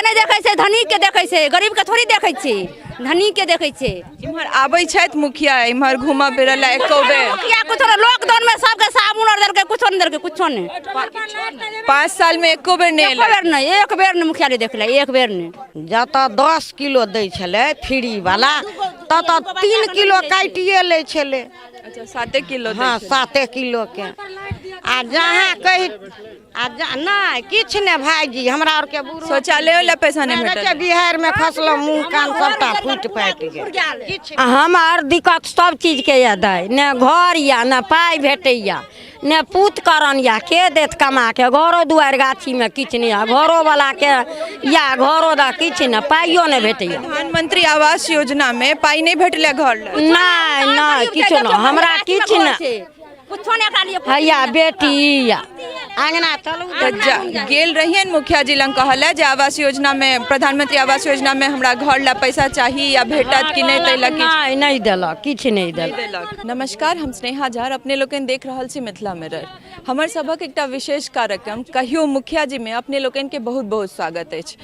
नहीं देखे से, धनिक के देखे से, गरीब के थोड़ी देखे छी, धनिक के देखे छी। इम्हर आबै छथि मुखिया, इम्हर घुमा फिरऽ ला एको बेर? मुखिया कुछ लॉकडाउन में सबके साबुन और देलके, कुछ नहीं देलके, कुछ नहीं। 5 साल में एको बेर नहीं एक बेर नहीं, एक बेर नहीं मुखिया ने देखले, एक बेर नहीं। जतऽ 10 किलो दै छलै फ्री वाला ततऽ 3 किलो काटिए लै छलै। अच्छा 7 किलो? हाँ 7 किलो के। आ जहाँ कही नहीं किछ ने भाईजी, हमरा और के बुढ़ो शौचालय वाला पैसा नहीं भेटल? बिहार में फसलो मुँह कान सबटा फूट फाट गेल। हमार दिक्कत सब चीज के याद है, ने घर या ने पाई भेटैया, ने पूत करन या के देत कमा के, घरो दुआर गाछी में किछ नहीं है, घरो वाला के या घरो दा किछ ने, पाइयो ने भेटैया। प्रधानमंत्री आवास योजना में पाई नहीं भेटले घर ला? नहीं नहीं किछ न, हमरा किछ न हैया बेटी या अंगना चलू गेल रहियन मुखिया जी लंग, कहला जे आवास योजना में, प्रधानमंत्री आवास योजना में हमरा घर ला पैसा चाहिए या भेटत कि नहीं, तैला नहीं नहीं देलक, किछ नहीं देलक। नमस्कार, हम स्नेहा झा, अपने लोकन देख रहल छी मिथिला मिरर। हमर सबक एकटा विशेष कार्यक्रम कहियो मुखिया जी में अपने लोकन के बहुत बहुत स्वागत अछि।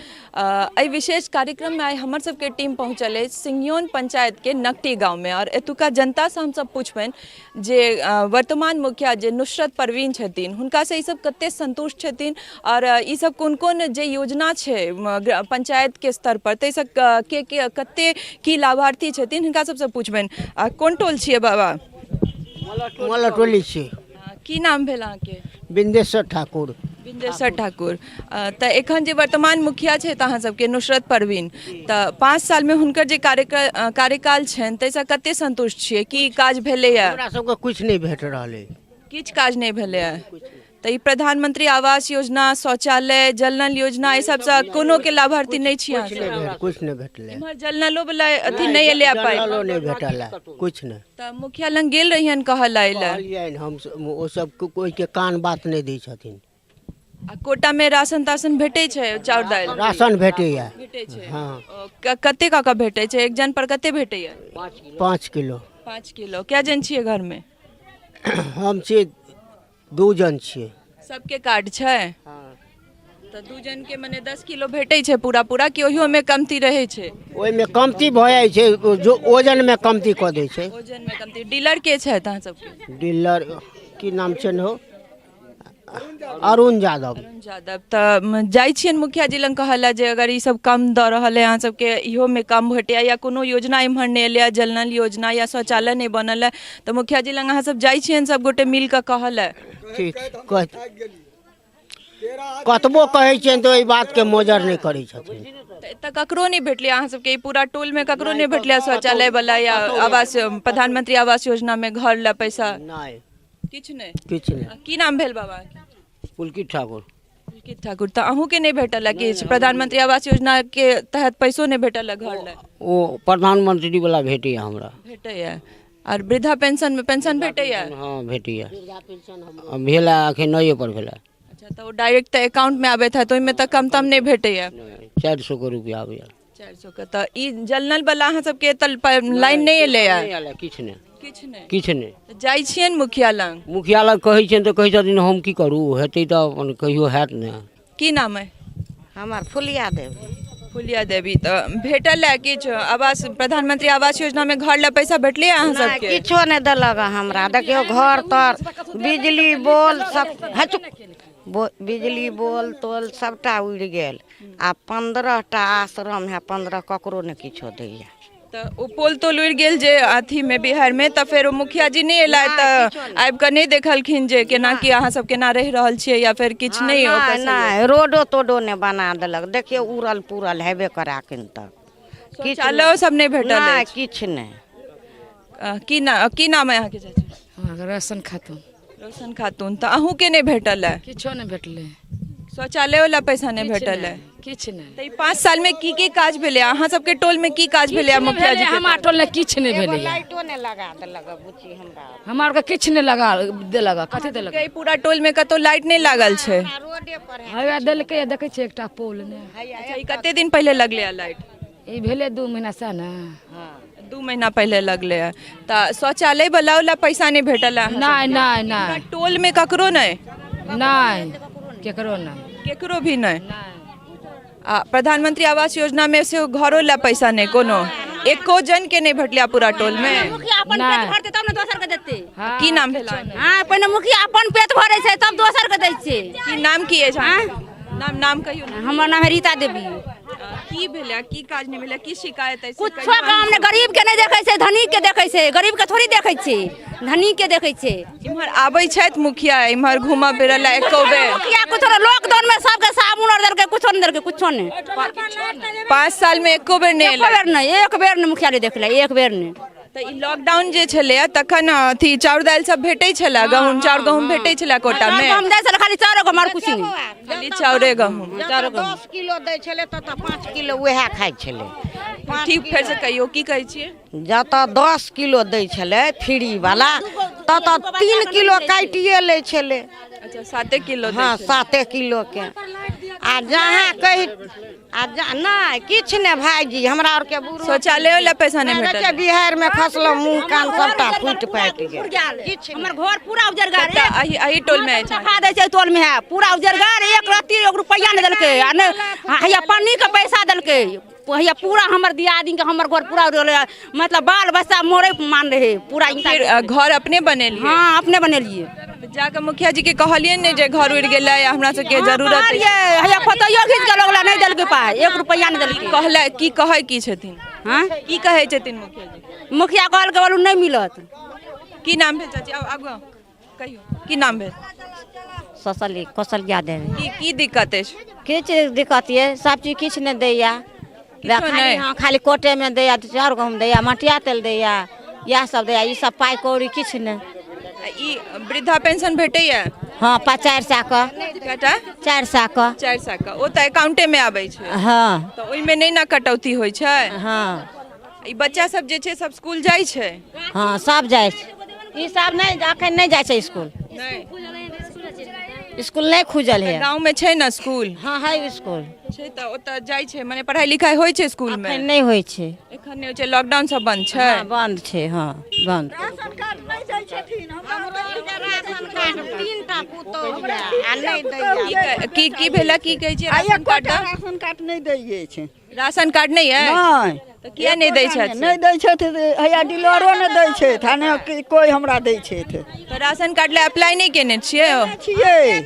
एहि विशेष कार्यक्रम में आइ हमर सबके टीम पहुँचल अछि सिंघियोन पंचायत के नकटी गाँव में, और एतुका जनता से हम सब पूछबनि जे वर्तमान मुखिया जे नुसरत परवीन छथिन, हुनका से ई सब कते संतुष्ट छथिन, और ई सब कोन कोन जे योजना छै पंचायत के स्तर पर, तै सब के कते की लाभार्थी छथिन, हिनका सबसे पूछबनि। कोन टोल छियै बाबा? मलटोली छी। की नाम भेल अहाँके? बिंदेश्वर ठाकुर। बिंदेश्वर ठाकुर। तऽ एखन जे वर्तमान मुखिया छै अहाँ सबके नुसरत परवीन, तऽ 5 साल में हुनकर जे कार्यकाल छनि ताहिसँ कते संतुष्ट छियै? की काज भेलैया? हमरा सबके कुछ नहीं भेट रहलै। किछ काज नहीं भेलैया? तऽ ई प्रधानमंत्री आवास योजना, शौचालय, जल नल योजना, ई सबसँ कोनो के लाभार्थी नहीं छी अहाँ? कुछ नहीं भेटलै। इम्हर जल नलो वाला अथी नहीं एलै पाई? जलो नहीं भेटल, कुछ नहीं। तऽ मुखिया लंग गेल रहियन कहला एला? हम ओ सब कोई के कान बात नहीं दै छथिन। आ कोटा में राशन ताशन भेटै छै, चाउर दालि? राशन भेटैया। भेटै छै? हाँ। कते का भेटै छै? एक जन पर कते भेटैया? 5 किलो। 5 किलो। क्या जन छियै घर में? हम छी 2 जन छियै। सबके कार्ड छै? तऽ 2 जन के मने 10 किलो भेटै छै पूरा पूरा, कि ओहियो में कमती रहै छै? ओहि में कमती भऽ जाइ छै, जो ओजन में कमती कऽ दै छै। ओजन में कमती। डीलर के छै अहाँ सबके? डीलर की नाम छै हो? अरुण यादव। यादव। तऽ जाइ छियन मुखिया जी लंग कहला जे अगर ई सब कम दऽ रहल है अहाँ सबके, इहो में कम भेटैया, या कोनो योजना इम्हर नहीं एलै, जल नल योजना या शौचालय नहीं बनल है, तऽ मुखिया जी लंग अहाँ सब जाइ छियन सब गोटे मिल कऽ कहला? ठीक कतबो कहै छियन तऽ ओहि बात के मोजर नहीं करै छथिन। तऽ ककरो नहीं भेटलै अहाँ सबके? पूरा टोल में ककरो नहीं भेटलै शौचालय वाला या आवास, प्रधानमंत्री आवास योजना में घर ला पैसा? नहीं किछ नहीं। किछ नहीं। की नाम भेल बाबा? पुलकित ठाकुर। पुलकित ठाकुर। तऽ अहूँ के नहीं भेटल है किछ? प्रधानमंत्री आवास योजना के तहत पैसो नहीं भेटल है घर ला? ओ प्रधानमंत्री वाला भेटैया हमरा। भेटैया। और वृद्धा पेंशन में पेंशन भेटैया? हाँ भेटैया। भेला अखन नये पर भेला। अच्छा, तो डायरेक्ट अकाउंट में आबे था, तो इनमें तक कम तम नहीं भेटैया? 400 के रुपया आबैया। 400 के। तऽ ई जल नल वाला अहाँ सबके लाइन नहीं एलै है? किछ नहीं। किछ नहीं। किछ नहीं। जाइ छियन मुखिया लंग? मुखिया लग कहै छियन तऽ कहै छथिन हम की करू, हेतै तऽ अपन कहियो हैत ने। की नाम है? हमार फुलिया देवी। फुलिया देवी। तऽ भेटल है किछ आवास, प्रधानमंत्री आवास योजना में घर ला पैसा भेटलै अहाँ सबके? किछो नहीं देलक हमरा। देखियो घर तर, बिजली बोल सब, बिजली बोल तोल सबटा उड़ि गेल। आ 15टा आश्रम है, 15 ककरो ने किछो दैया। तऽ ओ पोल तोल उड़ि गेल जे अथी में बिहार में, तऽ फेर मुखिया जी नहीं एला तऽ आबि कऽ नहीं देखलखिन जे केना की अहाँ सब केना रहि रहल छियै, या फिर किछ नहीं? नहीं रोडो तोडो ने बना देलक। देखियो उड़ल पुरल हेबे करा किन तक। शौचालय सब नहीं भेटल? नहीं किछ नहीं। की नाम है अहाँके चाची? रोशन खातून। रोशन खातून। तऽ अहूँ के नहीं भेटल है? किछो नहीं भेटले। शौचालय वाला पैसा नहीं भेटल है? किछ नहीं। तऽ 5 साल में की काज भेलै अहाँ सबके टोल में? की काज भेलै मुखिया जी? हमार टोल में किछ नहीं भेलै। लाइटो ने लगा देलक बुची हमरा। हमार के किछ नहीं लगा देलक। कथि देलक? ई पूरा टोल में कतौ लाइट नहीं लागल छै? रोडे पर है। हया देलकै, देखै छै एकटा पोल ने। अच्छा, ई कते दिन पहले लगलै लाइट? ई भेले 2 महीना से ना। 2 महीना पहले लगले है। तऽ शौचालय वाला पैसा नहीं भेटल है? नहीं नहीं नहीं। टोल में ककरो नहीं? नहीं केकरो नहीं। केकरो भी नहीं? प्रधानमंत्री आवास योजना में से घरों ला पैसा नहीं कोनो एको जन के नहीं भेटलिया पूरा टोल में। मुखिया अपन पेट भरते तब ने दोसर के देते। की नाम भेला? हां पहिने मुखिया अपन पेट भरे छै तब दोसर के दै छै। की नाम की है? नाम कहियो ना। हमर नाम है रीता देवी। की भेला? की काज नहीं भेला? की शिकायत है? कुछो काम ने गरीब के नहीं देखे छै, धनी के देखे छै। गरीब के थोड़ी देखे छै, धनी के देखे छै। इम्हर आबै छथि मुखिया, इम्हर घुमा फिरल ला एको बेर? मुखिया कुछो लॉकडाउन में सबके साबुन और देलके, कुछो नहीं देलके, कुछो नहीं। 5 साल में एको बेर नहीं एक बेर नहीं, एक बेर नहीं मुखिया ने देखले, एक बेर नहीं। तो ई लॉकडाउन जे छले तखन अथी चाउर दाल सब भेटै छला, गहूम चाउर गहूम भेटै छला कोटा में? हम दै छल खाली चाउर को, मार कुछ नहीं, खाली चाउरे गहूम। 10 किलो दै छलै त 5 किलो वएह खाइ छलै। ठीक फेर से कहियो की कहै छियै? जतऽ 10 किलो दै छलै फ्री वाला ततऽ 3 किलो काटिए लै छलै। अच्छा 7 किलो दै हाँ छै। 7 किलो के। आ जहाँ कही नहीं किछ ने भाईजी, हमरा और के बुढ़ो शौचालय वाला पैसा नहीं भेटल? बिहार में खसलो, मुंह कान सबटा फूट फाट गेल। हमर घर पूरा उजर गए। अही टोल में है सफा दै छै टोल में है पूरा उजर गए। एक रत्ती 1 रुपया नहीं देलके, आ ने हैया पानी के पैसा देलके। हैया पूरा हमर दियादी के हमर घर पूरा मतलब बाल बच्चा मोरे मान रहे पूरा। फिर घर अपने बनेलिए? हाँ अपने बनेलिए। जाके मुखिया जी के कहलिए ने जे घर उड़ गेला या हमरा सब के जरूरत है? हैया फोटोयो खींच के लोगला नहीं देलके पाए, 1 रुपया नहीं देलके। कहला की कहै की छथिन? हां की कहै छथिन मुखिया जी? मुखिया कहल के बोलू नहीं मिलत। की नाम भेल चाची? आगू कहियो की नाम भेल? कौशल्या देवी। की दिक्कत है? किछ दिक्कत ये, सब चीज किछ नहीं दैया। नहीं। हाँ खाली कोटे में दैया, चाउर गहूम दैया, मटिया तेल दैया, यह सब दैया। ई सब पाई कौड़ी किछ नहीं। ई वृद्धा पेंशन भेटैया? हाँ 4 सौ का। कटा 4 सौ का। 4 सौ का ओ त अकाउंटे में आबै छै। हाँ तो ओइ में नहीं ना कटौती होइ छै? हाँ ई बच्चा सब जे छै सब स्कूल जाइ छै? हाँ सब जाए छै। ई सब नहीं अखन नहीं जाए छै स्कूल। नहीं स्कूल नहीं खुजल है। गांव में छै ना स्कूल? हाँ है स्कूल छै त ओत जाइ छै, माने पढ़ाई लिखाई होइ छै स्कूल में? अखन नहीं होइ छै। एखन नहीं होइ छै, लॉकडाउन सब बंद छै? हाँ बंद छै। हाँ बंद। की भेला? की कहै छै? Ration card? राशन कार्ड नहीं दै छै। राशन कार्ड नहीं है? नहीं तो किया नहीं दै छथि? नहीं दै छै, हैया डीलरो ने दै छै, थाने कोई हमरा दै छै। तो राशन कार्ड ले अप्लाई नहीं केने छियै? छियै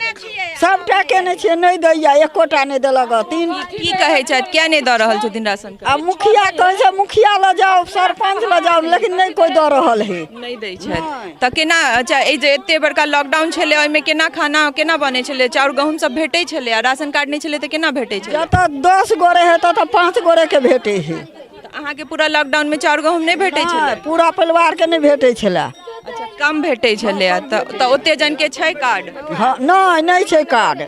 सबटा केने छियै, नहीं दैया, एकोटा नहीं देलक। 3 की कहै छथि? किया नहीं दऽ रहल छथिन राशन कार्ड? आ मुखिया कहै छै मुखिया ल जाओ, सरपंच ल जाओ, लेकिन नहीं कोई दऽ रहल है। नहीं दै छथि तऽ केना? अच्छा ए जे एते बड़का लॉकडाउन छलै ओइमे केना खाना केना बनै छलै? चाउर गहूम सब भेटै छलै आ राशन कार्ड नहीं छलै तऽ केना भेटै छलै? जतऽ 10 गोरे है ततऽ 5 गोरे के भेटे है। अहाँ के पूरा लॉकडाउन में चाउर गहूम नहीं भेटै छलै? पूरा परिवार के नहीं भेटे छलै। अच्छा कम भेटै छलै तऽ ओते जन के छै कार्ड? हाँ नहीं छै कार्ड।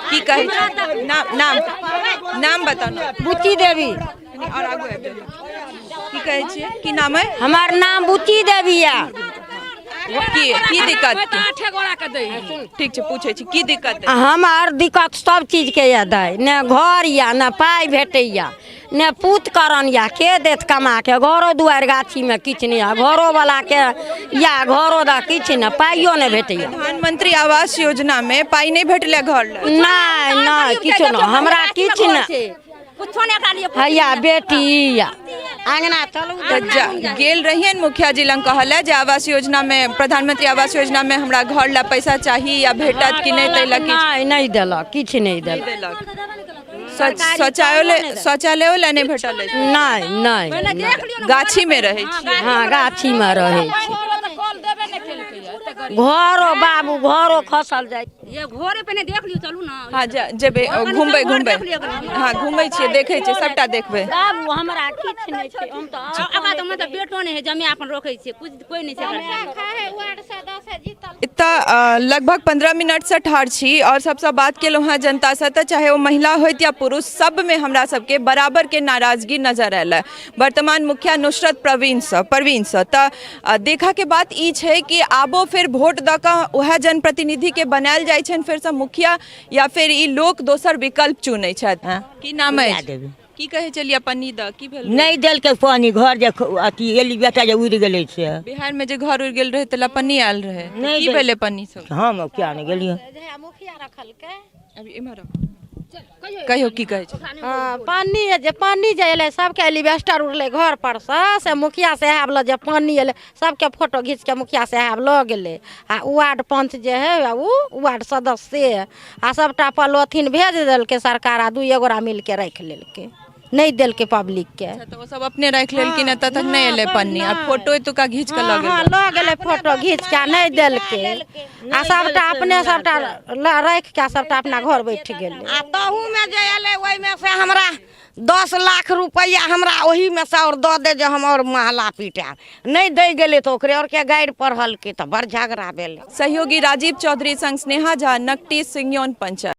की कहै छै? नाम बताउ ना। बुच्ची देवी। और आगू आबि जाउ। की कहै छियै? की नाम है? हमार नाम बुच्ची देवी है। की दिक्कत? ठीक छै पूछै छी की दिक्कत है? हमार दिक्कत सब चीज के या दै, ने घर या ने पाई भेटैया, ने पूत करन या के देत कमा के। घरो दुआर गाछी में किछ नहीं है, घरो वाला के या घरो दा किछ ने, पाइयो नहीं भेटैया। प्रधानमंत्री आवास योजना में पाई नहीं भेटले घर ले? नहीं किछ नहीं, हमरा किछ नहीं। कुछो नहीं एकरा लिए। हैया बेटी या अंगना चलू गेल रहिए मुखिया जी लंग कहला जे आवास योजना में, प्रधानमंत्री आवास योजना में हमरा घर ला पैसा चाहिए या भेटत कि नहीं देलक? नहीं देलक, किछ नहीं देलक। शौचालय ला नहीं भेटल? नहीं गाछी में रहे छी? हाँ गाछी में रहे छी। घरो बाबू घरो खसल जाए। ये घरे पे ने देख लियो, चलू ना। हाँ जेबे घूमबे हाँ घूमै छियै, देखै छियै, सबटा देखबै। बाबू हमरा किछ नहीं छै, हम तो आगा तो मतलब बेटो नहीं है, जमे अपन रखै छियै, कुछ कोई नहीं छै। इतना लगभग 15 मिनट से ठाढ़ छी और सबसे बात केलहुँ हाँ जनता से, तो चाहे वो महिला होइत या पुरुष, सब में हमरा सबके बराबर के नाराजगी नजर आयल है। वर्तमान मुखिया नुसरत परवीन से तो देखा के बात ई छै कि आबो फिर वोट द के वह जनप्रतिनिधि के बनायल जाय छन फिर से मुखिया, या फिर ई लोक दोसर विकल्प चुनै छथि? की नाम है? की कहे चलिए पन्नी द की भेल नहीं देलकै पानी घर जे अथी एली बेटा जे उड़ि गेलै से बिहार में जे घर उड़ गेल रहे तला पन्नी आयल रहे नहीं की दे- भेले पन्नी सब हम क्या नहीं गेलियै अभी इम्हर कहियो की कहे छै पानी जे एलै सबके एलिवेस्टर उड़लै घर पर से मुखिया साहब ल जे पानी एलै सबके फोटो घीच के मुखिया साहब लऽ गेलै आ वार्ड पंच जे है उ वार्ड सदस्य आ सबटा पॉलिथीन भेज देलकै सरकार आ 2 गोरा मिल के राखि लेलकै नहीं देलकै पब्लिक के तो वो सब अपने रख लेलकिन तब तक नहीं एले पन्नी आ फोटो तो का घीच के लग हाँ गेल लऽ गेलै फोटो घीच के नहीं देलकै आ सबटा अपने सबटा राखि के सबटा अपना घर बैठ गेलै आ तहू में जे एलै ओहि में से हमरा 10 लाख रुपया हमरा ओही में से और दऽ दे जे हम और महला पीटाब नहीं दे गेलै तो ओकरे और के गाड़ि पढ़ल के तो बड़ झगड़ा भेलै। सहयोगी राजीव चौधरी संग स्नेहा झा, नकटी, सिंगयौन पंचायत।